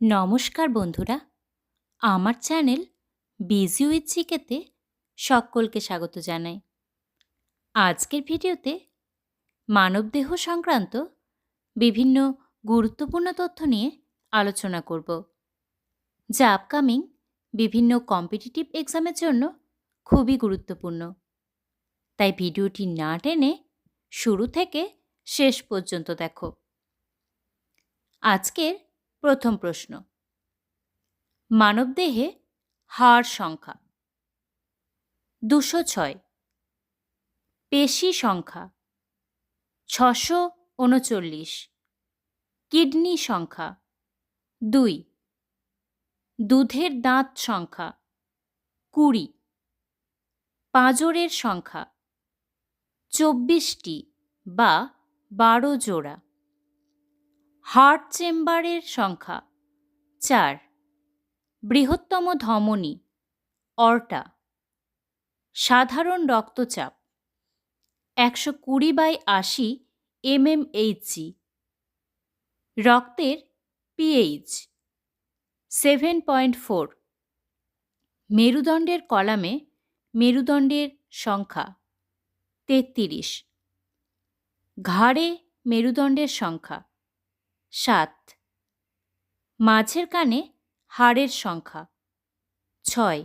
নমস্কার বন্ধুরা, আমার চ্যানেল বিজি উইথ জিকেতে সকলকে স্বাগত জানাই। আজকের ভিডিওতে মানবদেহ সংক্রান্ত বিভিন্ন গুরুত্বপূর্ণ তথ্য নিয়ে আলোচনা করব, যা আপকামিং বিভিন্ন কম্পিটিটিভ এক্সামের জন্য খুবই গুরুত্বপূর্ণ। তাই ভিডিওটি না টেনে শুরু থেকে শেষ পর্যন্ত দেখো। আজকের প্রথম প্রশ্ন, মানবদেহে হাড় সংখ্যা 206, পেশি সংখ্যা 639, কিডনি সংখ্যা 2, দুধের দাঁত সংখ্যা 20, পাঁজরের সংখ্যা 24টি বা 12 জোড়া, হার্ট চেম্বারের সংখ্যা 4, বৃহত্তম ধমনী অর্টা, সাধারণ রক্তচাপ 120/80 mmHg, রক্তের pH 7.4, মেরুদণ্ডের কলামে মেরুদণ্ডের সংখ্যা 33, ঘাড়ে মেরুদণ্ডের সংখ্যা 7, মাঝের কানে হাড়ের সংখ্যা 6,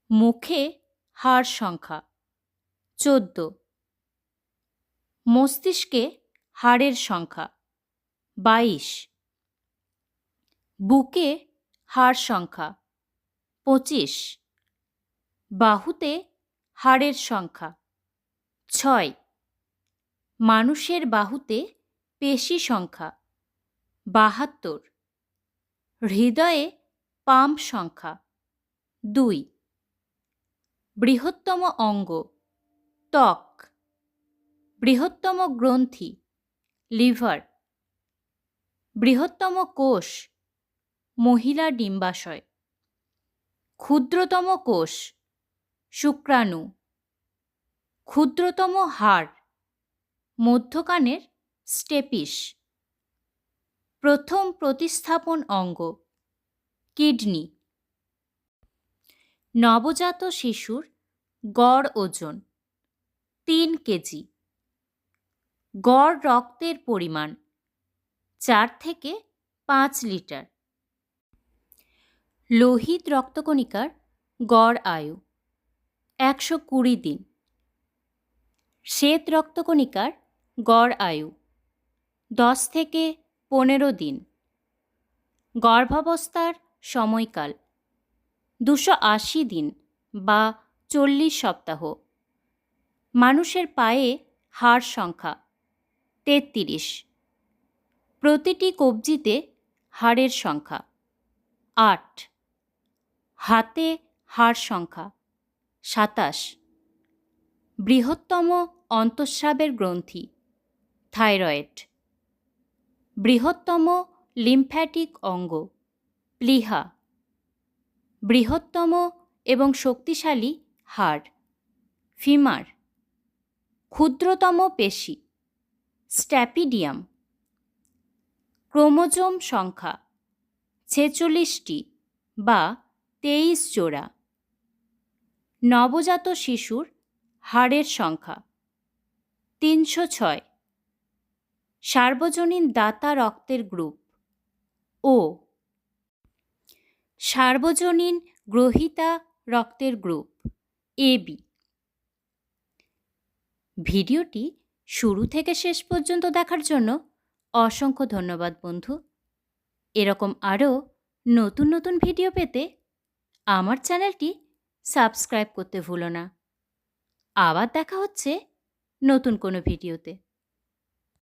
মুখে হাড় সংখ্যা 14, মস্তিষ্কে হাড়ের সংখ্যা 22, বুকে হাড় সংখ্যা 25, বাহুতে হাড়ের সংখ্যা 6, মানুষের বাহুতে পেশি সংখ্যা 72, হৃদয়ে পাম্প সংখ্যা 2, বৃহত্তম অঙ্গ ত্বক, বৃহত্তম গ্রন্থি লিভার, বৃহত্তম কোষ মহিলা ডিম্বাশয়, ক্ষুদ্রতম কোষ শুক্রাণু, ক্ষুদ্রতম হাড় মধ্যকানের স্টেপিস, প্রথম প্রতিস্থাপন অঙ্গ কিডনি, নবজাত শিশুর গড় ওজন 3 কেজি, গড় রক্তের পরিমাণ 4 থেকে 5 লিটার, লোহিত রক্তকণিকার গড় আয়ু 120 দিন, শ্বেত রক্তকণিকার গড় আয়ু 10 থেকে 15 দিন, গর্ভাবস্থার সময়কাল 280 দিন বা 40 সপ্তাহ, মানুষের পায়ে হাড় সংখ্যা 33, প্রতিটি কবজিতে হাড়ের সংখ্যা 8, হাতে হাড় সংখ্যা 27, বৃহত্তম অন্তঃস্রাবের গ্রন্থি থাইরয়েড, বৃহত্তম লিম্ফ্যাটিক অঙ্গ প্লীহা, বৃহত্তম এবং শক্তিশালী হাড় ফিমার, ক্ষুদ্রতম পেশি স্ট্যাপিডিয়াম, ক্রোমোজোম সংখ্যা 46টি বা 23 জোড়া, নবজাত শিশুর হাড়ের সংখ্যা 306, সার্বজনীন দাতা রক্তের গ্রুপ ও, সার্বজনীন গ্রহীতা রক্তের গ্রুপ AB। ভিডিওটি শুরু থেকে শেষ পর্যন্ত দেখার জন্য অসংখ্য ধন্যবাদ বন্ধু। এরকম আরও নতুন নতুন ভিডিও পেতে আমার চ্যানেলটি সাবস্ক্রাইব করতে ভুলো না। আবার দেখা হচ্ছে নতুন কোনো ভিডিওতে।